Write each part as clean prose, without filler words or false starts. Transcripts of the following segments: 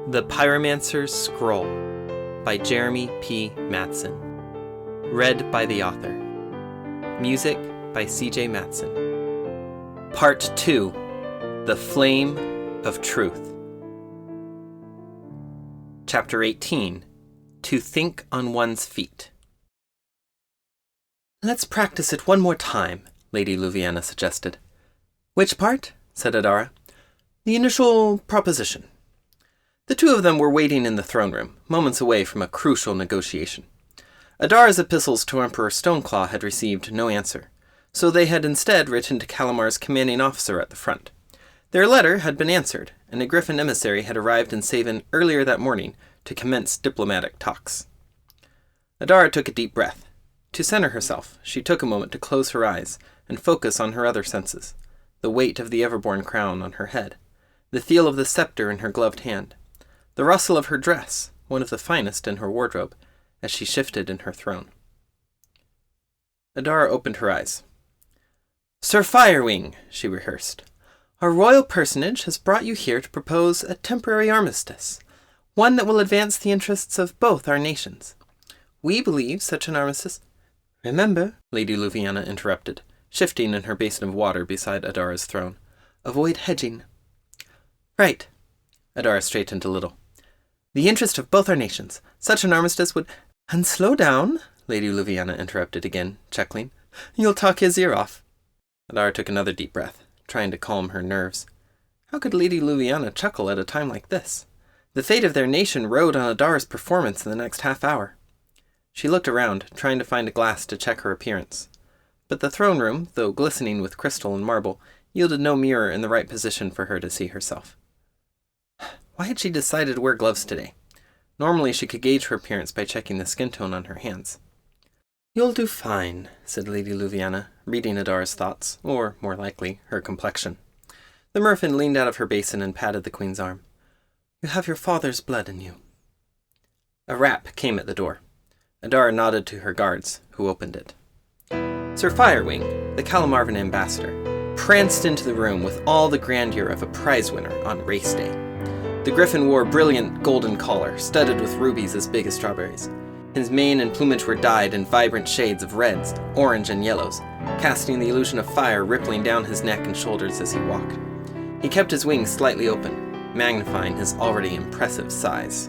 The Pyromancer's Scroll by Jeremy P. Matson. Read by the author. Music by C.J. Matson. Part 2. The Flame of Truth. Chapter 18. To Think on One's Feet. "Let's practice it one more time," Lady Louviana suggested. "Which part?" said Adara. "The initial proposition." The two of them were waiting in the throne room, moments away from a crucial negotiation. Adara's epistles to Emperor Stoneclaw had received no answer, so they had instead written to Calamar's commanding officer at the front. Their letter had been answered, and a Griffin emissary had arrived in Savin earlier that morning to commence diplomatic talks. Adara took a deep breath. To center herself, she took a moment to close her eyes and focus on her other senses, the weight of the Everborn crown on her head, the feel of the scepter in her gloved hand, the rustle of her dress, one of the finest in her wardrobe, as she shifted in her throne. Adara opened her eyes. "Sir Firewing," she rehearsed, "our royal personage has brought you here to propose a temporary armistice, one that will advance the interests of both our nations. We believe such an armistice—" "Remember," Lady Louviana interrupted, shifting in her basin of water beside Adara's throne, "avoid hedging." "Right." Adara straightened a little. "The interest of both our nations. Such an armistice would—" "And slow down," Lady Louviana interrupted again, chuckling. "You'll talk his ear off." Adara took another deep breath, trying to calm her nerves. How could Lady Louviana chuckle at a time like this? The fate of their nation rode on Adara's performance in the next half hour. She looked around, trying to find a glass to check her appearance. But the throne room, though glistening with crystal and marble, yielded no mirror in the right position for her to see herself. Why had she decided to wear gloves today? Normally she could gauge her appearance by checking the skin tone on her hands. "You'll do fine," said Lady Louviana, reading Adara's thoughts, or, more likely, her complexion. The merkin leaned out of her basin and patted the queen's arm. "You have your father's blood in you." A rap came at the door. Adara nodded to her guards, who opened it. Sir Firewing, the Calamarvan ambassador, pranced into the room with all the grandeur of a prize winner on race day. The griffin wore a brilliant golden collar, studded with rubies as big as strawberries. His mane and plumage were dyed in vibrant shades of reds, orange, and yellows, casting the illusion of fire rippling down his neck and shoulders as he walked. He kept his wings slightly open, magnifying his already impressive size.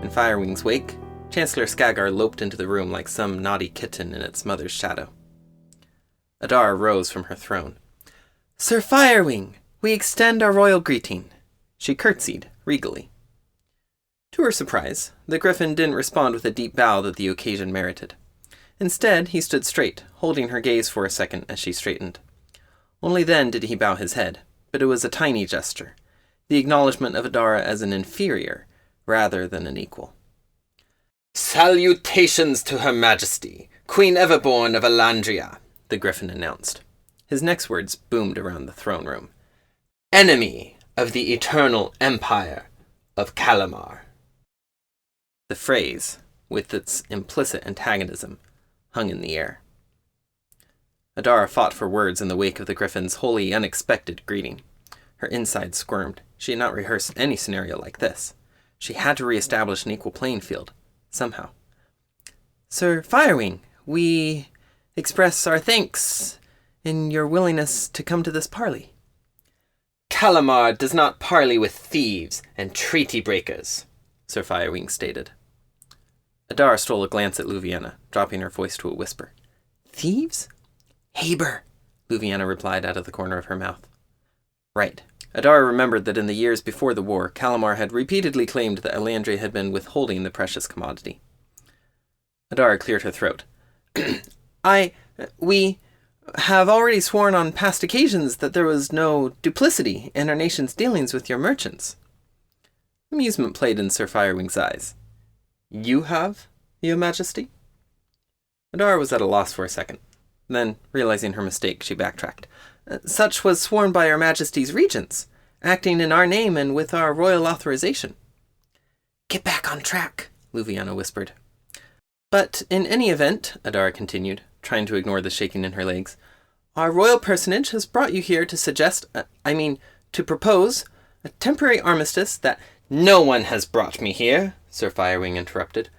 In Firewing's wake, Chancellor Skagar loped into the room like some naughty kitten in its mother's shadow. Adara rose from her throne. "Sir Firewing, we extend our royal greeting." She curtsied, regally. To her surprise, the griffin didn't respond with a deep bow that the occasion merited. Instead, he stood straight, holding her gaze for a second as she straightened. Only then did he bow his head, but it was a tiny gesture, the acknowledgement of Adara as an inferior, rather than an equal. "Salutations to Her Majesty, Queen Everborn of Alandria," the griffin announced. His next words boomed around the throne room. "Enemy of the eternal empire of Calamar." The phrase, with its implicit antagonism, hung in the air. Adara fought for words in the wake of the griffin's wholly unexpected greeting. Her insides squirmed. She had not rehearsed any scenario like this. She had to reestablish an equal playing field, somehow. "Sir Firewing, we express our thanks in your willingness to come to this parley." "Calamar does not parley with thieves and treaty breakers," Sir Firewing stated. Adara stole a glance at Louviana, dropping her voice to a whisper. "Thieves?" "Haber," Louviana replied out of the corner of her mouth. Right. Adara remembered that in the years before the war, Calamar had repeatedly claimed that Alandria had been withholding the precious commodity. Adara cleared her throat. We have already sworn on past occasions that there was no duplicity in our nation's dealings with your merchants." Amusement played in Sir Firewing's eyes. "You have, Your Majesty?" Adara was at a loss for a second. Then, realizing her mistake, she backtracked. "Such was sworn by Your Majesty's regents, acting in our name and with our royal authorization." "Get back on track," Louviana whispered. "But in any event," Adara continued, trying to ignore the shaking in her legs, "our royal personage has brought you here to to propose a temporary armistice that No one has brought me here, Sir Firewing interrupted.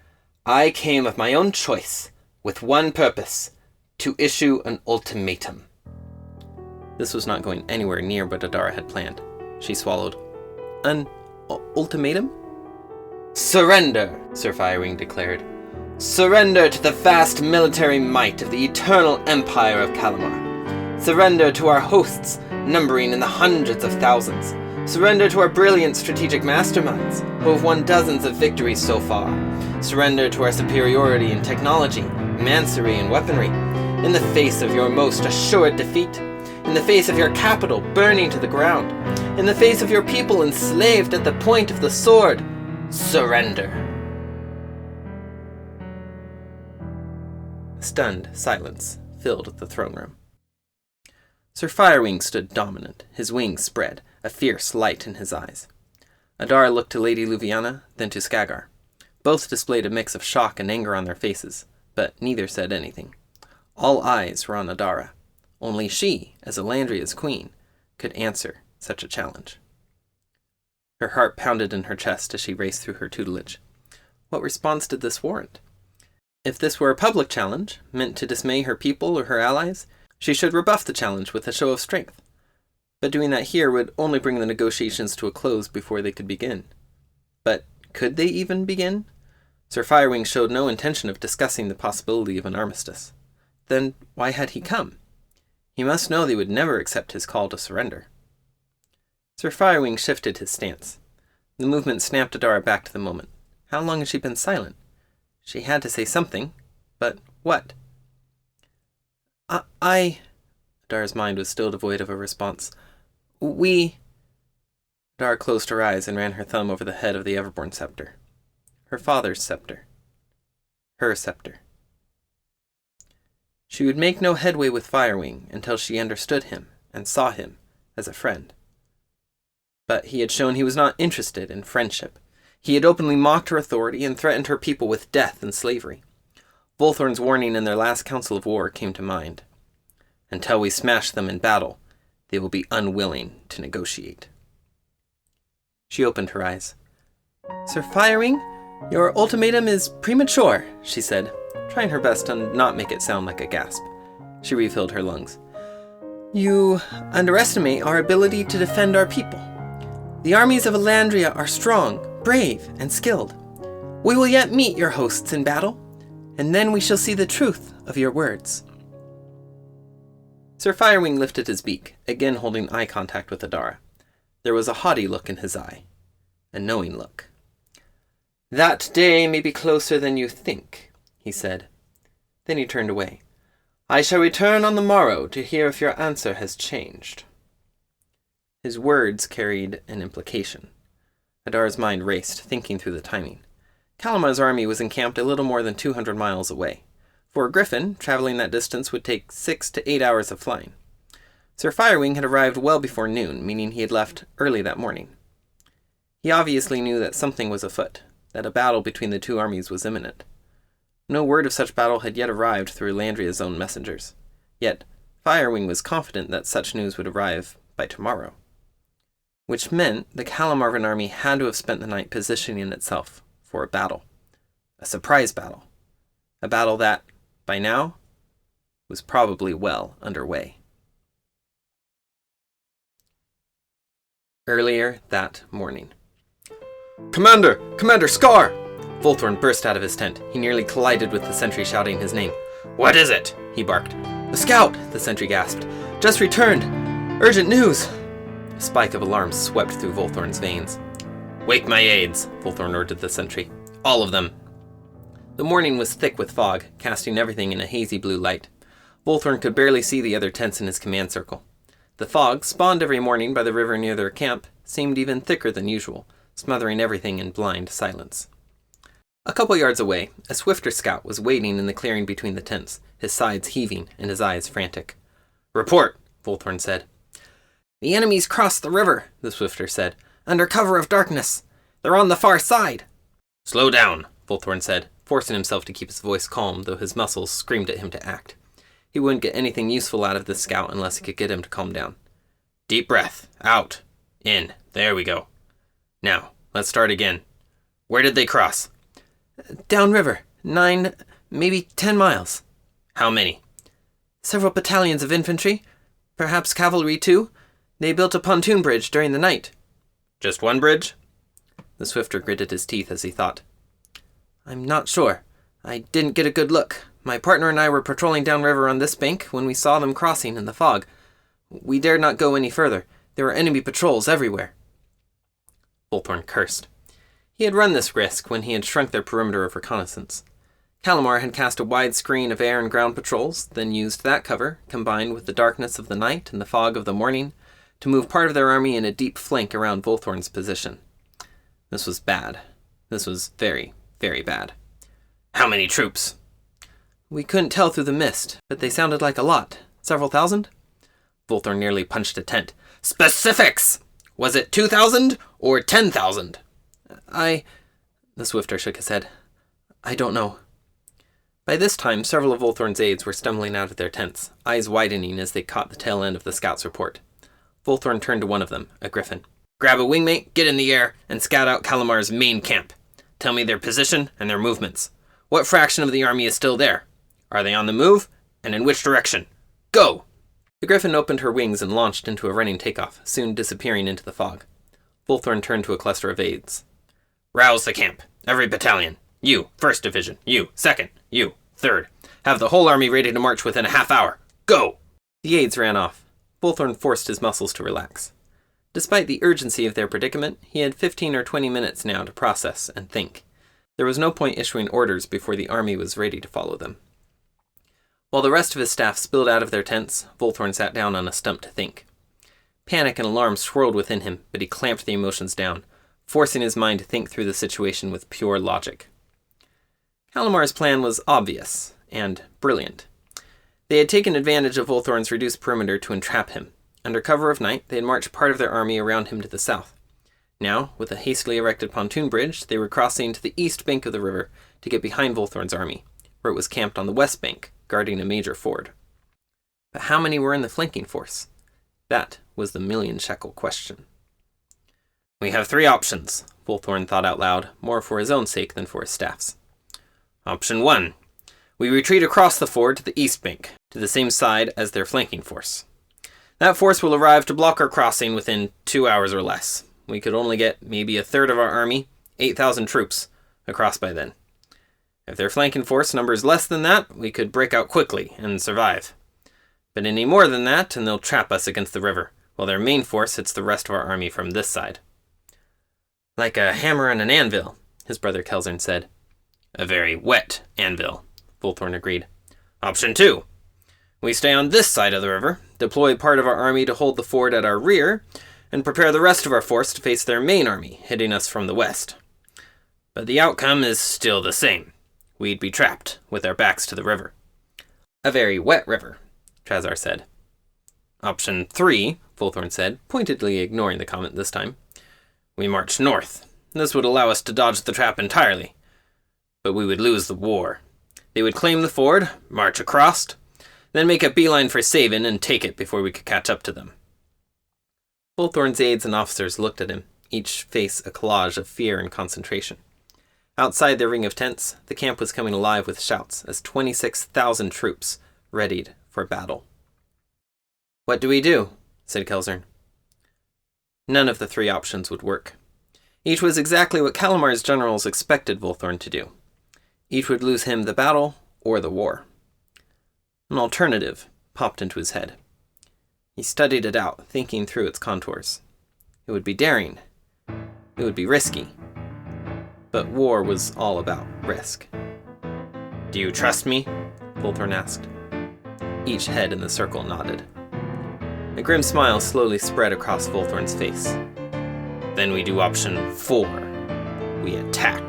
I came of my own choice, with one purpose, to issue an ultimatum. This was not going anywhere near what Adara had planned. She swallowed. An ultimatum? Surrender, Sir Firewing declared. Surrender to the vast military might of the eternal empire of Kalamar. Surrender to our hosts, numbering in the hundreds of thousands. Surrender to our brilliant strategic masterminds, who have won dozens of victories so far. Surrender to our superiority in technology, mancery, and weaponry. In the face of your most assured defeat. In the face of your capital burning to the ground. In the face of your people enslaved at the point of the sword. Surrender. A stunned silence filled the throne room. Sir Firewing stood dominant, his wings spread, a fierce light in his eyes. Adara looked to Lady Luviana, then to Skagar. Both displayed a mix of shock and anger on their faces, but neither said anything. All eyes were on Adara. Only she, as Elandria's queen, could answer such a challenge. Her heart pounded in her chest as she raced through her tutelage. What response did this warrant? If this were a public challenge, meant to dismay her people or her allies, she should rebuff the challenge with a show of strength. But doing that here would only bring the negotiations to a close before they could begin. But could they even begin? Sir Firewing showed no intention of discussing the possibility of an armistice. Then why had he come? He must know they would never accept his call to surrender. Sir Firewing shifted his stance. The movement snapped Adara back to the moment. How long had she been silent? She had to say something, but what? Adara's mind was still devoid of a response. Adara closed her eyes and ran her thumb over the head of the Everborn scepter. Her father's scepter. Her scepter. She would make no headway with Firewing until she understood him and saw him as a friend. But he had shown he was not interested in friendship. He had openly mocked her authority and threatened her people with death and slavery. Volthorn's warning in their last council of war came to mind. Until we smash them in battle, they will be unwilling to negotiate. She opened her eyes. Sir Firewing, your ultimatum is premature, she said, trying her best to not make it sound like a gasp. She refilled her lungs. You underestimate our ability to defend our people. The armies of Elandria are strong, brave, and skilled. We will yet meet your hosts in battle, and then we shall see the truth of your words. Sir Firewing lifted his beak, again holding eye contact with Adara. There was a haughty look in his eye, a knowing look. That day may be closer than you think, he said. Then he turned away. I shall return on the morrow to hear if your answer has changed. His words carried an implication. Adara's mind raced, thinking through the timing. Kalamar's army was encamped a little more than 200 miles away. For a griffin, traveling that distance would take 6 to 8 hours of flying. Sir Firewing had arrived well before noon, meaning he had left early that morning. He obviously knew that something was afoot, that a battle between the two armies was imminent. No word of such battle had yet arrived through Elandria's own messengers. Yet, Firewing was confident that such news would arrive by tomorrow. Which meant the Kalamarvan army had to have spent the night positioning itself for a battle. A surprise battle. A battle that, by now, was probably well underway. Earlier that morning. Commander! Commander Scar! Volthorn burst out of his tent. He nearly collided with the sentry shouting his name. What is it? He barked. A scout! The sentry gasped. Just returned! Urgent news! A spike of alarm swept through Volthorn's veins. Wake my aides, Volthorn ordered the sentry. All of them. The morning was thick with fog, casting everything in a hazy blue light. Volthorn could barely see the other tents in his command circle. The fog, spawned every morning by the river near their camp, seemed even thicker than usual, smothering everything in blind silence. A couple yards away, a swifter scout was waiting in the clearing between the tents, his sides heaving and his eyes frantic. Report, Volthorn said. The enemies crossed the river, the swifter said, under cover of darkness. They're on the far side. Slow down, Volthorn said, forcing himself to keep his voice calm, though his muscles screamed at him to act. He wouldn't get anything useful out of this scout unless he could get him to calm down. Deep breath. Out. In. There we go. Now, let's start again. Where did they cross? Downriver. 9, maybe 10 miles. How many? Several battalions of infantry. Perhaps cavalry, too. They built a pontoon bridge during the night. Just one bridge? The swifter gritted his teeth as he thought. I'm not sure. I didn't get a good look. My partner and I were patrolling downriver on this bank when we saw them crossing in the fog. We dared not go any further. There were enemy patrols everywhere. Volthorn cursed. He had run this risk when he had shrunk their perimeter of reconnaissance. Calamar had cast a wide screen of air and ground patrols, then used that cover, combined with the darkness of the night and the fog of the morning, to move part of their army in a deep flank around Volthorn's position. This was bad. This was very, very bad. How many troops? We couldn't tell through the mist, but they sounded like a lot. Several thousand? Volthorn nearly punched a tent. Specifics! Was it 2,000 or 10,000? The swifter shook his head. I don't know. By this time, several of Volthorn's aides were stumbling out of their tents, eyes widening as they caught the tail end of the scout's report. Volthorn turned to one of them, a griffin. Grab a wingmate, get in the air, and scout out Calamar's main camp. Tell me their position and their movements. What fraction of the army is still there? Are they on the move? And in which direction? Go! The griffin opened her wings and launched into a running takeoff, soon disappearing into the fog. Volthorn turned to a cluster of aides. Rouse the camp. Every battalion. You, 1st Division. You, 2nd. You, 3rd. Have the whole army ready to march within a half hour. Go! The aides ran off. Volthorn forced his muscles to relax. Despite the urgency of their predicament, he had 15 or 20 minutes now to process and think. There was no point issuing orders before the army was ready to follow them. While the rest of his staff spilled out of their tents, Volthorn sat down on a stump to think. Panic and alarm swirled within him, but he clamped the emotions down, forcing his mind to think through the situation with pure logic. Calamar's plan was obvious and brilliant. They had taken advantage of Volthorn's reduced perimeter to entrap him. Under cover of night, they had marched part of their army around him to the south. Now, with a hastily erected pontoon bridge, they were crossing to the east bank of the river to get behind Volthorn's army, where it was camped on the west bank, guarding a major ford. But how many were in the flanking force? That was the million-shekel question. We have 3 options, Volthorn thought out loud, more for his own sake than for his staff's. Option 1. We retreat across the ford to the east bank, to the same side as their flanking force. That force will arrive to block our crossing within 2 hours or less. We could only get maybe a third of our army, 8,000 troops, across by then. If their flanking force numbers less than that, we could break out quickly and survive. But any more than that, and they'll trap us against the river, while their main force hits the rest of our army from this side. Like a hammer and an anvil, his brother Kelzern said. A very wet anvil, Volthorn agreed. Option 2. We stay on this side of the river, deploy part of our army to hold the ford at our rear, and prepare the rest of our force to face their main army, hitting us from the west. But the outcome is still the same. We'd be trapped, with our backs to the river. A very wet river, Trazar said. Option 3, Volthorn said, pointedly ignoring the comment this time. We march north. This would allow us to dodge the trap entirely. But we would lose the war. They would claim the ford, march across, then make a beeline for Savin and take it before we could catch up to them. Volthorn's aides and officers looked at him, each face a collage of fear and concentration. Outside their ring of tents, the camp was coming alive with shouts as 26,000 troops readied for battle. What do we do? Said Kelzern. None of the 3 options would work. Each was exactly what Calamar's generals expected Volthorn to do. Each would lose him the battle or the war. An alternative popped into his head. He studied it out, thinking through its contours. It would be daring. It would be risky. But war was all about risk. Do you trust me? Volthorn asked. Each head in the circle nodded. A grim smile slowly spread across Volthorn's face. Then we do option 4. We attack.